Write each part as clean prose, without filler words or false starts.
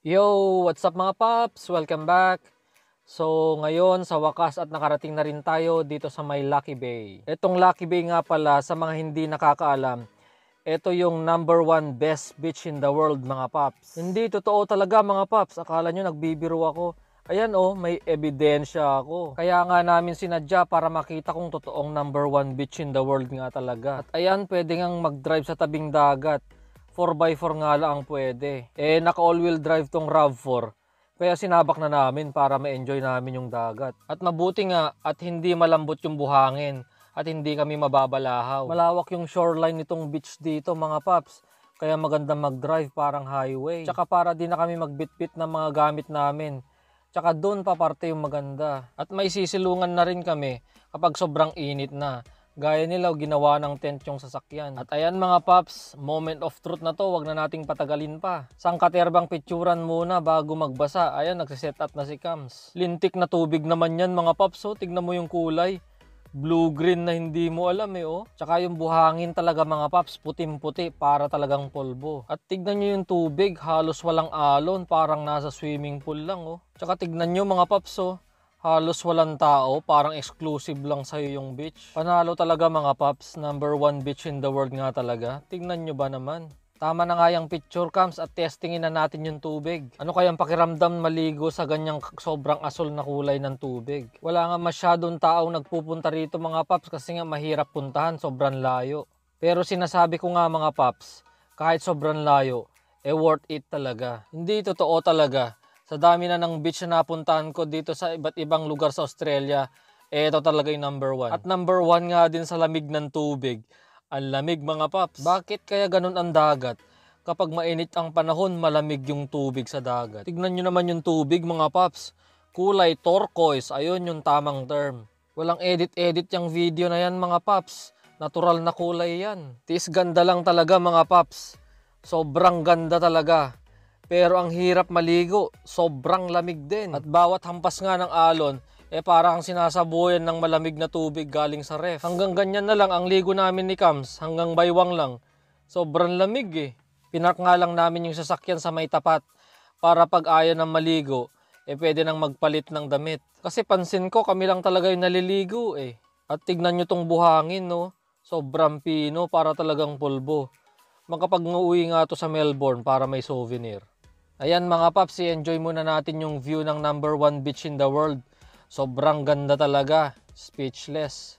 Yo! What's up mga paps? Welcome back! So ngayon sa wakas at nakarating na rin tayo dito sa may Lucky Bay. Itong Lucky Bay nga pala sa mga hindi nakakaalam, ito yung #1 best beach in the world mga paps. Hindi totoo talaga mga paps, akala nyo nagbibiro ako. Ayan oh, may ebidensya ako. Kaya nga namin sinadya para makita kung totoong #1 beach in the world nga talaga. At ayan, pwede ngang mag-drive sa tabing dagat. 4x4 nga lang ang pwede. Naka all-wheel drive tong RAV4. Kaya sinabak na namin para ma-enjoy namin yung dagat. At mabuti nga at hindi malambot yung buhangin at hindi kami mababalahaw. Malawak yung shoreline nitong beach dito mga paps. Kaya maganda mag-drive parang highway. Tsaka para di na kami magbitbit ng mga gamit namin. Tsaka doon pa parte yung maganda. At may sisilungan na rin kami kapag sobrang init na. Gaya nila, ginawa ng tent yung sasakyan. At ayan mga paps, moment of truth na to, wag na nating patagalin pa. Sangkaterbang picturan muna bago magbasa. Ayan, nagsiset up na si Kams. Lintik na tubig naman yan mga paps, oh. Tignan mo yung kulay. Blue-green na hindi mo alam oh. Tsaka yung buhangin talaga mga paps, puting-puti para talagang polvo. At tignan nyo yung tubig, halos walang alon, parang nasa swimming pool lang oh. Tsaka tignan nyo mga paps oh. Halos walang tao, parang exclusive lang sa'yo yung beach. Panalo talaga mga paps, #1 beach in the world nga talaga. Tingnan nyo ba naman? Tama na nga yung picture cams at testingin na natin yung tubig. Ano kayang pakiramdam maligo sa ganyang sobrang asul na kulay ng tubig? Wala nga masyadong taong nagpupunta rito mga paps kasi nga mahirap puntahan, sobrang layo. Pero sinasabi ko nga mga paps, kahit sobrang layo, worth it talaga. Hindi totoo talaga. Sa dami na ng beach na napuntahan ko dito sa iba't ibang lugar sa Australia, ito talaga yung #1. At #1 nga din sa lamig ng tubig. Ang lamig mga paps. Bakit kaya ganun ang dagat? Kapag mainit ang panahon, malamig yung tubig sa dagat. Tignan nyo naman yung tubig mga paps. Kulay turquoise, ayun yung tamang term. Walang edit-edit yung video na yan mga paps. Natural na kulay yan. Tis ganda lang talaga mga paps. Sobrang ganda talaga. Pero ang hirap maligo, sobrang lamig din. At bawat hampas nga ng alon, parang sinasabuyan ng malamig na tubig galing sa ref. Hanggang ganyan na lang ang ligo namin ni Kams, hanggang baywang lang. Sobrang lamig Pinark nga lang namin yung sasakyan sa may tapat para pag ayaw ng maligo, pwede nang magpalit ng damit. Kasi pansin ko kami lang talaga yung naliligo At tignan nyo tong buhangin no, sobrang pino para talagang pulbo. Makapag-uwi nga to sa Melbourne para may souvenir. Ayan mga paps, i-enjoy muna natin yung view ng #1 beach in the world. Sobrang ganda talaga, speechless.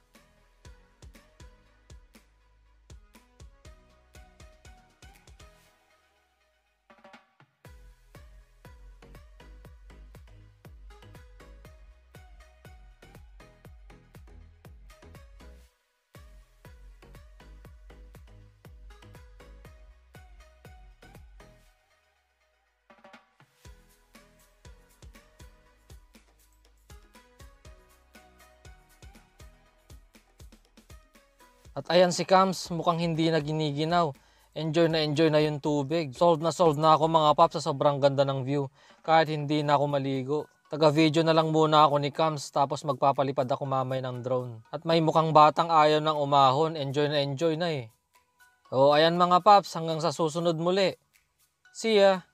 At ayan si Kams, mukhang hindi na giniginaw. Enjoy na yung tubig. Solve na ako mga paps sa sobrang ganda ng view. Kahit hindi na ako maligo. Taga-video na lang muna ako ni Kams tapos magpapalipad ako mamay ng drone. At may mukhang batang ayaw ng umahon. Enjoy na O ayan mga paps, hanggang sa susunod muli. See ya!